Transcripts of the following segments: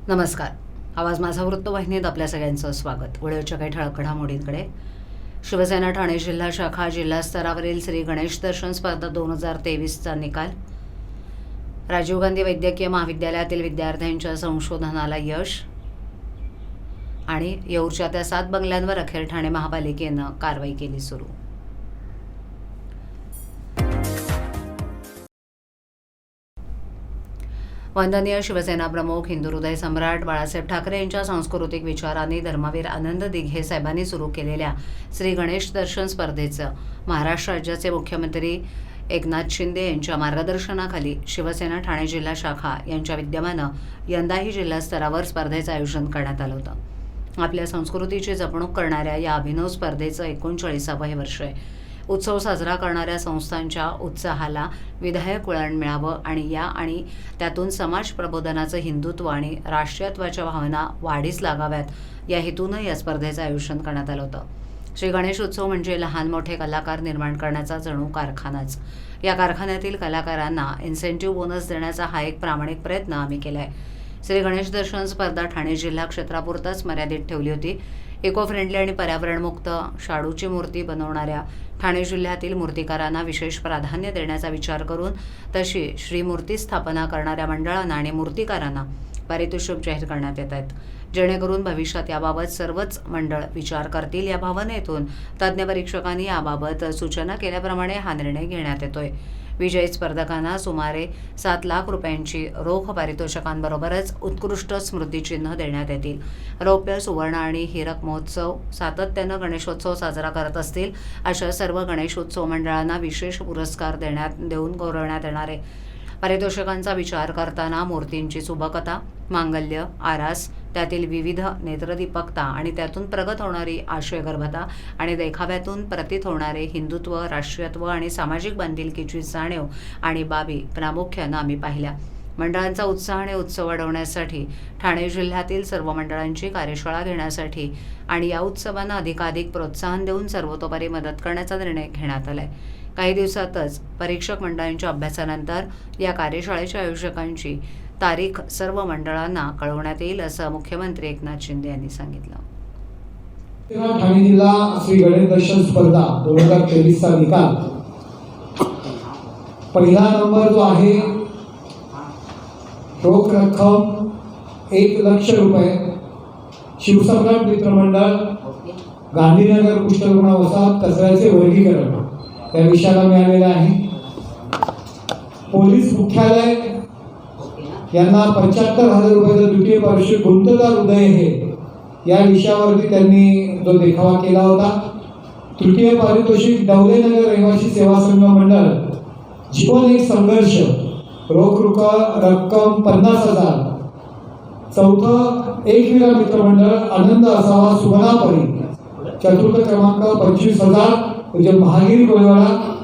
नमस्कार. आवाज माझा वृत्तवाहिनीत आपल्या सगळ्यांचं स्वागत. वेळेच्या काही ठळक घडामोडींकडे. शिवसेना ठाणे जिल्हा शाखा जिल्हा स्तरावरील श्री गणेश दर्शन स्पर्धा 2023चा निकाल. राजीव गांधी वैद्यकीय महाविद्यालयातील विद्यार्थ्यांच्या संशोधनाला यश. आणि येऊरच्या त्या 7 बंगल्यांवर अखेर ठाणे महापालिकेनं कारवाई केली सुरू. वंदनीय शिवसेना प्रमुख हिंदू हृदय सम्राट बाळासाहेब ठाकरे यांच्या सांस्कृतिक विचारांनी धर्मवीर आनंद दिघे साहेबांनी सुरू केलेल्या श्री गणेश दर्शन स्पर्धेचं महाराष्ट्र राज्याचे मुख्यमंत्री एकनाथ शिंदे यांच्या मार्गदर्शनाखाली शिवसेना ठाणे जिल्हा शाखा यांच्या विद्यमानं यंदाही जिल्हा स्तरावर स्पर्धेचं आयोजन करण्यात आलं होतं. आपल्या संस्कृतीची जपणूक करणाऱ्या या अभिनव स्पर्धेचं 39वं हे वर्ष आहे. उत्सव साजरा करणाऱ्या संस्थांच्या उत्साहाला विधायक वळण मिळावं आणि त्यातून समाज प्रबोधनाचं, हिंदुत्व आणि राष्ट्रीयत्वाच्या भावना वाढीस लागाव्यात या हेतूनं या स्पर्धेचं आयोजन करण्यात आलं होतं. श्री गणेश उत्सव म्हणजे लहान मोठे कलाकार निर्माण करण्याचा जणू कारखानाच. या कारखान्यातील कलाकारांना इन्सेंटिव्ह बोनस देण्याचा हा एक प्रामाणिक प्रयत्न आम्ही केला आहे. श्री गणेश दर्शन स्पर्धा ठाणे जिल्हा क्षेत्रापुरताच मर्यादित ठेवली होती. इको फ्रेंडली आणि पर्यावरणमुक्त शाडूची मूर्ती बनवणाऱ्या ठाणे जिल्ह्यातील मूर्तिकारांना विशेष प्राधान्य देण्याचा विचार करून तशी श्रीमूर्ती स्थापना करणाऱ्या मंडळांना आणि मूर्तिकारांना पारितोषिक जाहीर करण्यात येत आहेत, जेणेकरून भविष्यात याबाबत सर्वच मंडळ विचार करतील या भावनेतून तज्ज्ञ परीक्षकांनी याबाबत सूचना केल्याप्रमाणे हा निर्णय घेण्यात येतोय. विजयी स्पर्धकांना सुमारे 7 लाख रुपयांची रोख पारितोषिकांबरोबरच उत्कृष्ट स्मृतिचिन्ह देण्यात येतील. रौप्य, सुवर्ण आणि हिरक महोत्सव सातत्यानं गणेशोत्सव साजरा करत असतील अशा सर्व गणेशोत्सव मंडळांना विशेष पुरस्कार देऊन गौरवण्यात येणार आहे. पारितोषिकांचा विचार करताना मूर्तींची सुबकता, मांगल्य, आरास, त्यातील विविध नेत्रदीपकता आणि त्यातून प्रगत होणारी आशयगर्भता आणि देखाव्यातून प्रतीत होणारे हिंदुत्व, राष्ट्रीयत्व आणि सामाजिक बांधिलकीची जाणीव आणि बाबी प्रामुख्यानं आम्ही पाहिल्या. मंडळांचा उत्साह आणि उत्सव वाढवण्यासाठी ठाणे जिल्ह्यातील सर्व मंडळांची कार्यशाळा घेण्यासाठी आणि या उत्सवांना अधिकाधिक प्रोत्साहन देऊन सर्वतोपरी मदत करण्याचा निर्णय घेण्यात आला आहे. काही दिवसातच परीक्षक मंडळांच्या अभ्यासानंतर या कार्यशाळेच्या आयोजकांची तारीख सर्व मंडळांना कळवण्यात येईल असं मुख्यमंत्री एकनाथ शिंदे यांनी सांगितलं. ठाणे जिल्हा श्री गणेश दर्शन स्पर्धा 2023चा निकाल. पहिला नंबर जो आहे रोख रक्कम 1 लाख रुपये शिवसम्राट मित्रमंडळ गांधीनगर कुष्ठरुग्ण वसाहत कचऱ्याचे वर्गीकरण या विषयाला मिळालेला आहे. पोलीस मुख्यालय यांना 75,000 रुपयाचं द्वितीय पारितोषिक गुंतवदार उदय हे या विषयावरती त्यांनी जो देखावा केला होता. तृतीय पारितोषिक डवलेनगर रहिवासी सेवा संघ मंडळ जीवन एक संघर्ष रोख रक्कम 50,000. चौथं एकविरा मित्रमंडळ आनंद असावा सुमनापरी. चतुर्थ क्रमांक 25,000 म्हणजे महागीर गोळेवाडा.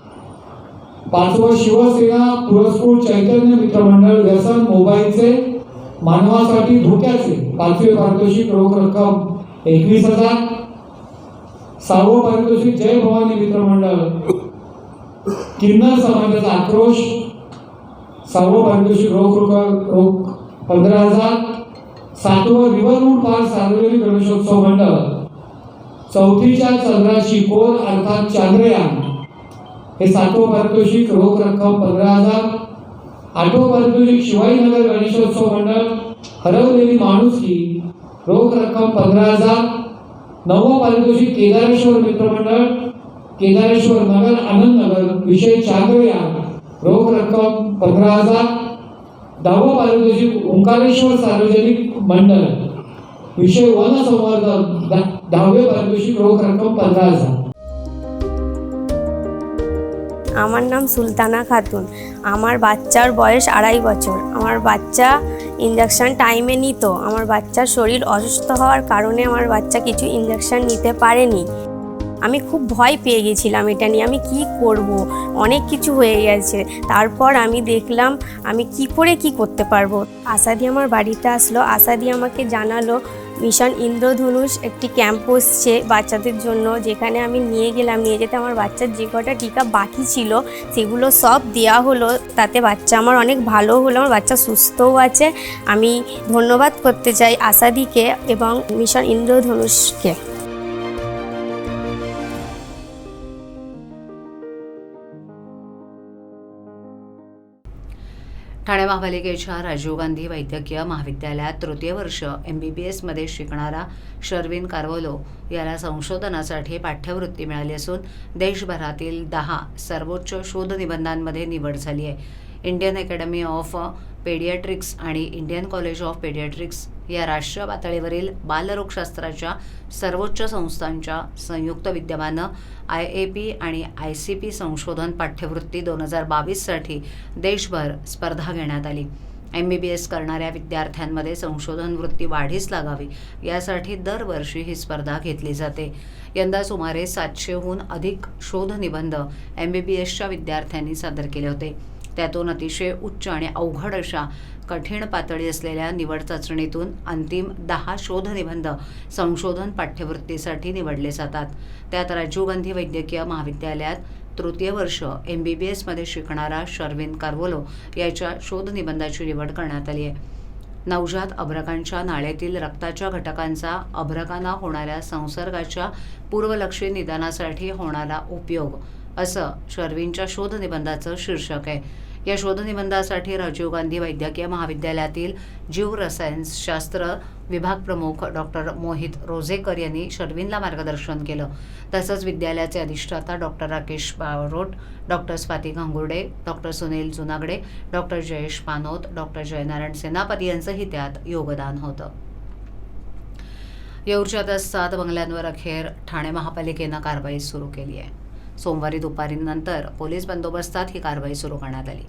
पाचवं शिवसेना पुरस्कृत चैतन्य मित्रमंडळ व्यसन मोबाईलचे मानवासाठी धोक्याचे 5वे पारितोषिक रोख रक्कम 21,000. 6वं पारितोषिक जय भवानी मित्रमंडळ किन्नर समाजाचा आक्रोश 6वं पारितोषिक रोख 15,000. 7वं रिव्हरवूड पार्क सार्वजनिक गणेशोत्सव मंडळ 4थीच्या चंद्राची कोर अर्थात चांद्रयान हे 7वं पारितोषिक रोख रक्कम 15,000. 8वं पारितोषिक शिवाजीनगर गणेशोत्सव मंडळ हरवलेली माणुसकी रोख रक्कम 15,000. 9वं पारितोषिक केदारेश्वर मित्रमंडळ केदारेश्वर नगर आनंदनगर विषय चांद्रयान रोख रक्कम 15,000. 10वं पारितोषिक ओंकारेश्वर सार्वजनिक मंडळ विषय वन संवर्धन 10वे पारितोषिक रोख रक्कम 15,000. আমার নাম সুলতানা খাতুন। আমার বাচ্চার বয়স 2.5 বছর। আমার বাচ্চা ইনজেকশন টাইমে নিত। আমার বাচ্চার শরীর অসুস্থ হওয়ার কারণে আমার বাচ্চা কিছু ইনজেকশন নিতে পারেনি। আমি খুব ভয় পেয়ে গেছিলাম এটা নিয়ে, আমি কি করব, অনেক কিছু হয়ে গেছে। তারপর আমি দেখলাম আমি কি করে কি করতে পারবো। আশাদি আমার বাড়িতে আসলো, আশাদি আমাকে জানালো মিশন ইন্দ্রধনুষ একটি ক্যাম্প বসছে বাচ্চাদের জন্য, যেখানে আমি নিয়ে যেতে আমার বাচ্চার যে কটা টিকা বাকি ছিল সেগুলো সব দেওয়া হলো। তাতে বাচ্চা আমার অনেক ভালো হলো, আমার বাচ্চা সুস্থও আছে। আমি ধন্যবাদ করতে চাই আশাদিকে এবং মিশন ইন্দ্রধনুষকে। ठाणे महापालिकेच्या राजीव गांधी वैद्यकीय महाविद्यालयात तृतीय वर्ष MBBSमध्ये शिकणारा शर्विन कारवलो याला संशोधनासाठी पाठ्यवृत्ती मिळाली असून देशभरातील 10 सर्वोच्च शोध निबंधांमध्ये निवड झाली आहे। इंडियन अकॅडमी ऑफ पेडियाट्रिक्स आणि इंडियन कॉलेज ऑफ पेडियाट्रिक्स या राष्ट्रीय पातळीवरील बालरोगशास्त्राच्या सर्वोच्च संस्थांच्या संयुक्त विद्यमानं IAP आणि ICP संशोधन पाठ्यवृत्ती 2022 साठी देशभर स्पर्धा घेण्यात आली। MBBS करणाऱ्या विद्यार्थ्यांमध्ये संशोधन वृत्ती वाढीस लागावी यासाठी दरवर्षी ही स्पर्धा घेतली जाते। यंदा सुमारे 700हून अधिक शोध निबंध MBBSच्या विद्यार्थ्यांनी सादर केले होते। त्यातून अतिशय उच्च आणि अवघड अशा कठीण पातळी असलेल्या निवड चाचणीतून अंतिम 10 शोध निबंध संशोधन पाठ्यवृत्तीसाठी निवडले जातात। त्यात राजीव गांधी वैद्यकीय महाविद्यालयात तृतीय वर्ष MBBSमध्ये शिकणारा शर्विन कारवलो याच्या शोध निबंधाची निवड करण्यात आली आहे। नवजात अभ्रकांच्या नाळेतील रक्ताच्या घटकांचा अभ्रकांना होणाऱ्या संसर्गाच्या पूर्वलक्षी निदानासाठी होणारा उपयोग असं शर्विनच्या शोध निबंधाचं शीर्षक आहे। या शोध निबंधासाठी राजीव गांधी वैद्यकीय महाविद्यालयातील जीवरसायनशास्त्र विभाग प्रमुख डॉक्टर मोहित रोजेकर यांनी शर्विनला मार्गदर्शन केलं। तसंच विद्यालयाचे अधिष्ठाता doctor Rakesh Barot, doctor Swati Ghangurde, doctor Sunil Junagade, doctor Jayesh Panot, doctor Jaynarayan Senapati यांचंही त्यात योगदान होतं। येऊरच्या 7 बंगल्यांवर अखेर ठाणे महापालिकेनं कारवाई सुरू केली आहे। सोमवारी दुपारीनंतर पोलीस बंदोबस्तात ही कारवाई सुरू करण्यात आली।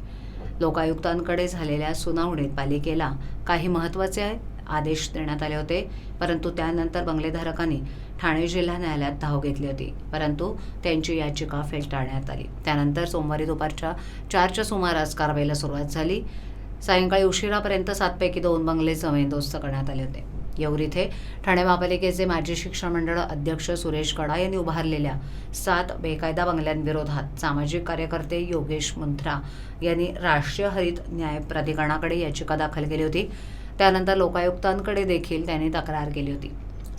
लोकायुक्तांकडे झालेल्या सुनावणीत पालिकेला काही महत्त्वाचे आदेश देण्यात आले होते, परंतु त्यानंतर बंगलेधारकांनी ठाणे जिल्हा न्यायालयात धाव घेतली होती, परंतु त्यांची याचिका फेटाळण्यात आली। त्यानंतर सोमवारी दुपारच्या 4च्या सुमारास कारवाईला सुरुवात झाली। सायंकाळी उशिरापर्यंत 7 पैकी 2 बंगले जमीनदोस्त करण्यात आले होते। येऊर इथे ठाणे महापालिकेचे माजी शिक्षण मंडळ अध्यक्ष सुरेश कडा यांनी उभारलेल्या 7 बेकायदा बंगल्यांविरोधात सामाजिक कार्यकर्ते योगेश मुंत्रा यांनी राष्ट्रीय हरित न्याय प्राधिकरणाकडे याचिका दाखल केली होती। त्यानंतर लोकायुक्तांकडे देखील त्यांनी तक्रार केली होती।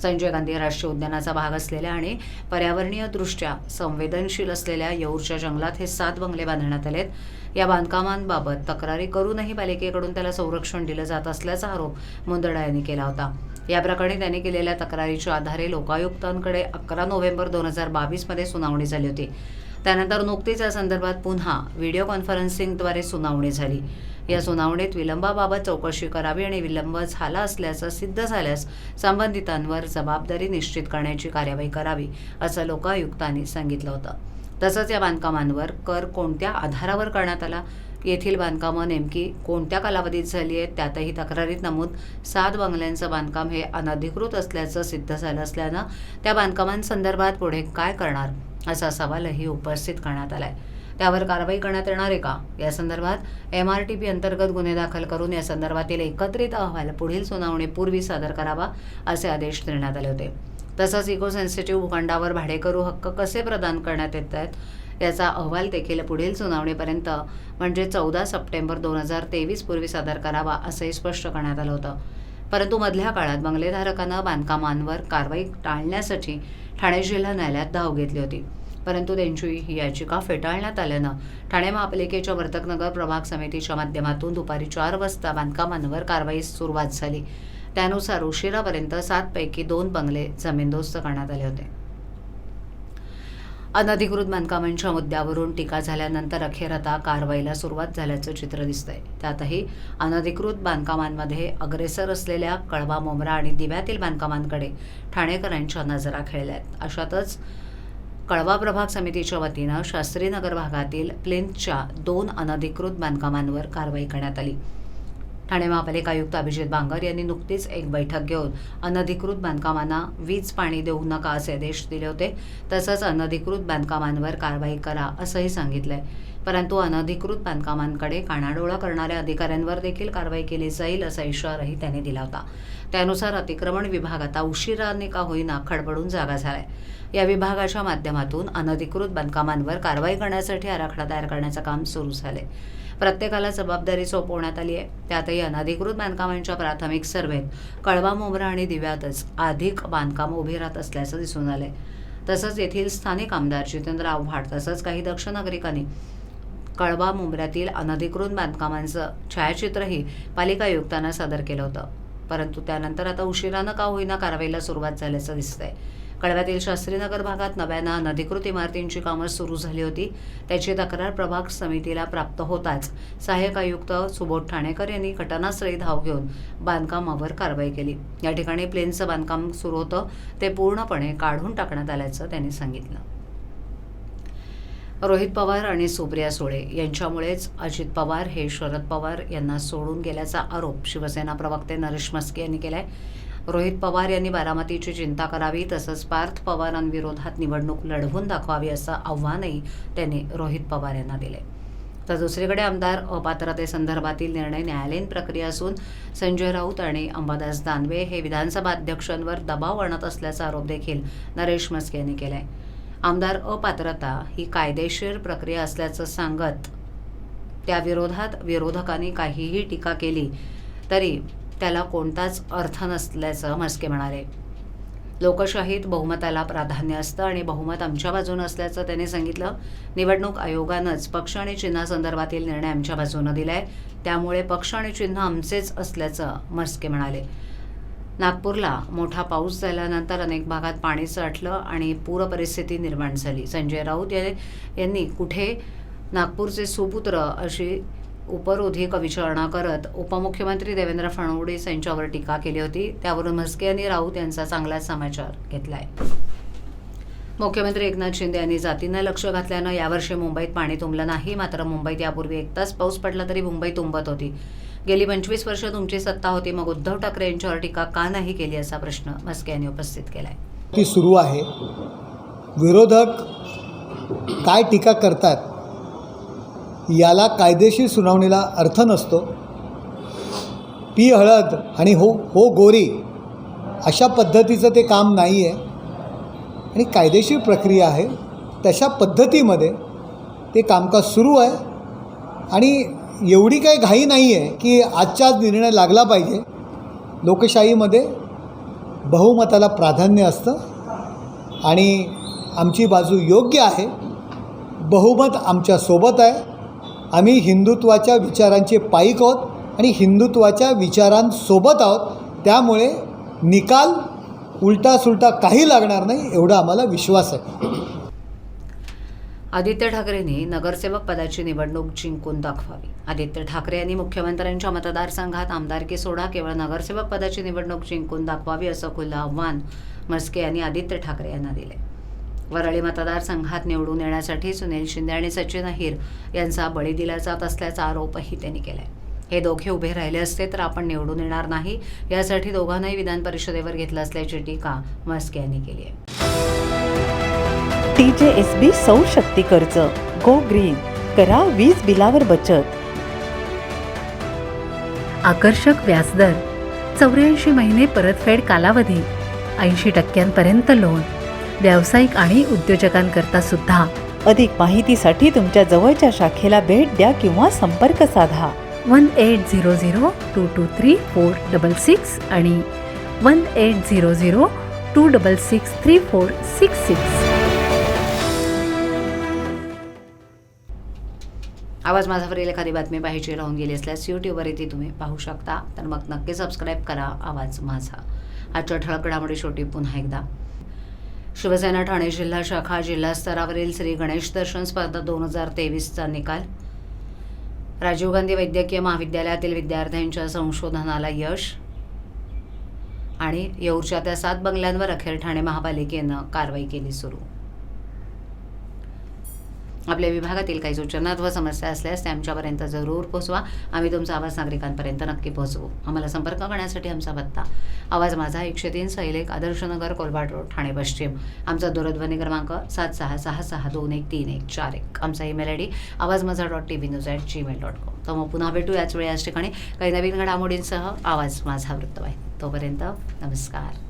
संजय गांधी राष्ट्रीय उद्यानाचा भाग असलेल्या आणि पर्यावरणीय दृष्ट्या संवेदनशील असलेल्या येऊरच्या जंगलात हे 7 बंगले बांधण्यात आलेत। या बांधकामांबाबत तक्रारी करूनही पालिकेकडून त्याला संरक्षण दिलं जात असल्याचा आरोप मुंदडा यांनी केला होता। या प्रकरणी त्यांनी केलेल्या तक्रारीच्या आधारे लोकायुक्तांकडे 11 नोव्हेंबर 2022 मध्ये सुनावणी झाली होती। त्यानंतर नुकतीच या संदर्भात पुन्हा व्हिडिओ कॉन्फरन्सिंगद्वारे सुनावणी झाली। या सुनावणीत विलंबाबाबत चौकशी करावी आणि विलंब झाला असल्याचं सिद्ध झाल्यास संबंधितांवर जबाबदारी निश्चित करण्याची कार्यवाही करावी असं लोकायुक्तांनी सांगितलं होतं। तसंच या बांधकामांवर कर कोणत्या आधारावर करण्यात आला, येथील बांधकामं नेमकी कोणत्या कालावधीत झाली आहेत, त्यातही तक्रारीत नमूद 7 बंगल्यांचं बांधकाम हे अनधिकृत असल्याचं सिद्ध झालं असल्यानं त्या बांधकामांसंदर्भात पुढे काय करणार असा सवालही उपस्थित करण्यात आलाय। त्यावर कारवाई करण्यात येणार आहे का, या संदर्भात MRTP अंतर्गत गुन्हे दाखल करून या संदर्भातील एकत्रित अहवाल पुढील सुनावणीपूर्वी सादर करावा असे आदेश देण्यात आले होते। तसंच इको सेन्सिटिव्ह भूखंडावर भाडेकरू हक्क कसे प्रदान करण्यात येत आहेत याचा अहवाल देखील पुढील सुनावणीपर्यंत म्हणजे 14 सप्टेंबर 2023 पूर्वी सादर करावा असंही स्पष्ट करण्यात आलं होतं। परंतु मधल्या काळात बंगलेधारकांना बांधकामांवर कारवाई टाळण्यासाठी ठाणे जिल्हा न्यायालयात धाव घेतली होती, परंतु त्यांची ही याचिका फेटाळण्यात आल्यानं ठाणे महापालिकेच्या वर्तकनगर प्रभाग समितीच्या माध्यमातून दुपारी 4 वाजता बांधकामांवर कारवाई सुरुवात झाली। त्यानुसार उशिरापर्यंत 7 पैकी 2 बंगले जमीनदोस्त करण्यात आले होते। अनधिकृत बांधकामांच्या मुद्द्यावरून टीका झाल्यानंतर अखेर आता कारवाईला सुरुवात झाल्याचं चित्र दिसतंय। त्यातही अनधिकृत बांधकामांमध्ये अग्रेसर असलेल्या कळवा मोमरा आणि दिव्यातील बांधकामांकडे ठाणेकरांच्या नजरा खेळल्या आहेत। अशातच कळवा प्रभाग समितीच्या वतीनं शास्त्रीनगर भागातील प्लिंथच्या 2 अनधिकृत बांधकामांवर कारवाई करण्यात आली। ठाणे महापालिका आयुक्त अभिजित बांगर यांनी नुकतीच एक बैठक घेऊन अनधिकृत बांधकामांना वीज पाणी देऊ नका असे आदेश दिले होते। तसंच अनधिकृत बांधकामांवर कारवाई करा असंही सांगितलंय। परंतु अनधिकृत बांधकामांकडे कानाडोळा करणाऱ्या अधिकाऱ्यांवर देखील कारवाई केली जाईल असा इशाराही त्यांनी दिला होता. त्यानुसार अतिक्रमण विभाग आता उशिराने का होईना खडबडून जागा झालाय. या विभागाच्या माध्यमातून अनधिकृत बांधकामांवर कारवाई करण्यासाठी आराखडा तयार करण्याचं काम सुरू झाले. प्रत्येकाला जबाबदारी सोपवण्यात आली आहे. त्यातही अनधिकृत बांधकामांच्या प्राथमिक सर्व्हेत कळवा, मोमरा आणि दिव्यातच अधिक बांधकाम उभे राहत असल्याचं दिसून आलंय. तसंच येथील स्थानिक आमदार जितेंद्र आव्हाड तसंच काही दक्ष नागरिकांनी कळवा, मोमऱ्यातील अनधिकृत बांधकामांचं छायाचित्रही पालिका आयुक्तांना सादर केलं होतं. परंतु त्यानंतर आता उशिरानं का होईना कारवाईला सुरुवात झाल्याचं दिसतंय. कळव्यातील शास्त्रीनगर भागात नव्यानं अनधिकृत इमारतींची कामं सुरू झाली होती. त्याची तक्रार प्रभाग समितीला प्राप्त होताच सहाय्यक आयुक्त सुबोध ठाणेकर यांनी घटनास्थळी धाव घेऊन बांधकामावर कारवाई केली. या ठिकाणी प्लेनचं बांधकाम सुरू होतं ते पूर्णपणे काढून टाकण्यात आल्याचं त्यांनी सांगितलं. रोहित पवार आणि सुप्रिया सुळे यांच्यामुळेच अजित पवार हे शरद पवार यांना सोडून गेल्याचा आरोप शिवसेना प्रवक्ते नरेश म्हस्के यांनी केलाय. रोहित पवार यांनी बारामतीची चिंता करावी तसंच पार्थ पवारांविरोधात निवडणूक लढवून दाखवावी असं आव्हानही त्यांनी रोहित पवार यांना दिले. तर दुसरीकडे आमदार अपात्रतेसंदर्भातील निर्णय न्यायालयीन प्रक्रिया असून संजय राऊत आणि अंबादास दानवे हे विधानसभा अध्यक्षांवर दबाव आणत असल्याचा आरोप देखील नरेश म्हस्के यांनी केलाय. आमदार अपात्रता ही कायदेशीर प्रक्रिया असल्याचं सांगत त्याविरोधात विरोधकांनी काहीही टीका केली तरी त्याला कोणताच अर्थ नसल्याचं म्हस्के म्हणाले. लोकशाहीत बहुमताला प्राधान्य असतं आणि बहुमत आमच्या बाजूनं असल्याचं त्यांनी सांगितलं. निवडणूक आयोगानंच पक्ष आणि चिन्हासंदर्भातील निर्णय आमच्या बाजूनं दिलाय, त्यामुळे पक्ष आणि चिन्ह आमचेच असल्याचं म्हस्के म्हणाले. नागपूरला मोठा पाऊस झाल्यानंतर अनेक भागात पाणी साठलं आणि पूर परिस्थिती निर्माण झाली. संजय राऊत यांनी कुठे नागपूरचे सुपुत्र अशी उपरोधिक विचारणा करत उपमुख्यमंत्री देवेंद्र फडणवीस यांच्यावर टीका केली होती. त्यावरून म्हस्के यांनी राऊत यांचा चांगलाच समाचार घेतलाय. मुख्यमंत्री एकनाथ शिंदे यांनी जातींना लक्ष घातल्यानं यावर्षी मुंबईत पाणी तुंबलं नाही. मात्र मुंबईत यापूर्वी 1 तास पाऊस पडला तरी मुंबई तुंबत होती. गेली 25 वर्ष तुमची सत्ता होती, मग उद्धव ठाकरे यांच्यावर टीका का नाही केली असा प्रश्न म्हस्के यांनी उपस्थित केलाय. ती सुरू आहे. विरोधक काय टीका करतात याला कायदेशीर सुनावणीला अर्थ नसतो. पी हळद आणि हो गोरी अशा पद्धतीचं ते काम नाही आहे आणि कायदेशीर प्रक्रिया आहे. तशा पद्धतीमध्ये ते कामकाज सुरू आहे आणि एवढी काही घाई नाही आहे की आजच्याच निर्णय लागला पाहिजे. लोकशाहीमध्ये बहुमताला प्राधान्य असतं आणि आमची बाजू योग्य आहे. बहुमत आमच्यासोबत आहे. आम्ही हिंदुत्वाच्या विचारांचे पाईक आहोत आणि हिंदुत्वाच्या विचारांसोबत आहोत. त्यामुळे निकाल उलटा सुलटा काही लागणार नाही एवढा आम्हाला विश्वास आहे. आदित्य ठाकरेंनी नगरसेवक पदाची निवडणूक जिंकून दाखवावी. आदित्य ठाकरे यांनी मुख्यमंत्र्यांच्या मतदारसंघात आमदारकी सोडा केवळ नगरसेवक पदाची निवडणूक जिंकून दाखवावी असं खुलं आव्हान म्हस्के यांनी आदित्य ठाकरे यांना दिले. वरळी मतदारसंघात निवडून येण्यासाठी सुनील शिंदे आणि सचिन अहिर यांचा बळी दिला जात असल्याचा आरोपही त्यांनी केलाय. हे दोघे उभे राहिले असते तर आपण निवडून येणार नाही, यासाठी दोघांनाही विधान परिषदेवर घेतलं असल्याची टीका म्हस्के यांनी केली आहे. TJSB सौर शक्ती कर्ज गो ग्रीन, करा वीज बिलावर बचत. आकर्षक व्याजदर, 84 महिने परतफेड कालावधी, 80% लोन, व्यावसायिक आणि उद्योजकांकरता सुद्धा. अधिक माहितीसाठी तुमच्या जवळच्या शाखेला भेट द्या किंवा संपर्क साधा. 1800-223-466 आणि 1800-266-3466. आवाज माझावरील एखादी बातमी पाहिजे राहून गेली असल्यास यूट्यूबवर ती तुम्ही पाहू शकता. तर मग नक्की सबस्क्राईब करा आवाज माझा. आजच्या ठळक घडामोडी शेवटी पुन्हा एकदा. शिवसेना ठाणे जिल्हा शाखा जिल्हा स्तरावरील श्री गणेश दर्शन स्पर्धा 2023चा निकाल. राजीव गांधी वैद्यकीय महाविद्यालयातील विद्यार्थ्यांच्या संशोधनाला यश. आणि येऊरच्या त्या 7 बंगल्यांवर अखेर ठाणे महापालिकेनं कारवाई केली सुरू. आपल्या विभागातील काही सूचना अथवा समस्या असल्यास त्या आमच्यापर्यंत जरूर पोहोचवा. आम्ही तुमचा आवाज नागरिकांपर्यंत नक्की पोहोचवू. आम्हाला संपर्क करण्यासाठी आमचा पत्ता आवाज माझा 103 सैलेख आदर्शनगर कोलबाड रोड ठाणे पश्चिम. आमचा दूरध्वनी क्रमांक 7666213141. आमचा ईमेल ID awazmaza.tvnews@gmail.com. तर मग पुन्हा भेटू याच वेळी याच ठिकाणी काही नवीन घडामोडींसह आवाज माझा वृत्तवाहिनी. तोपर्यंत नमस्कार.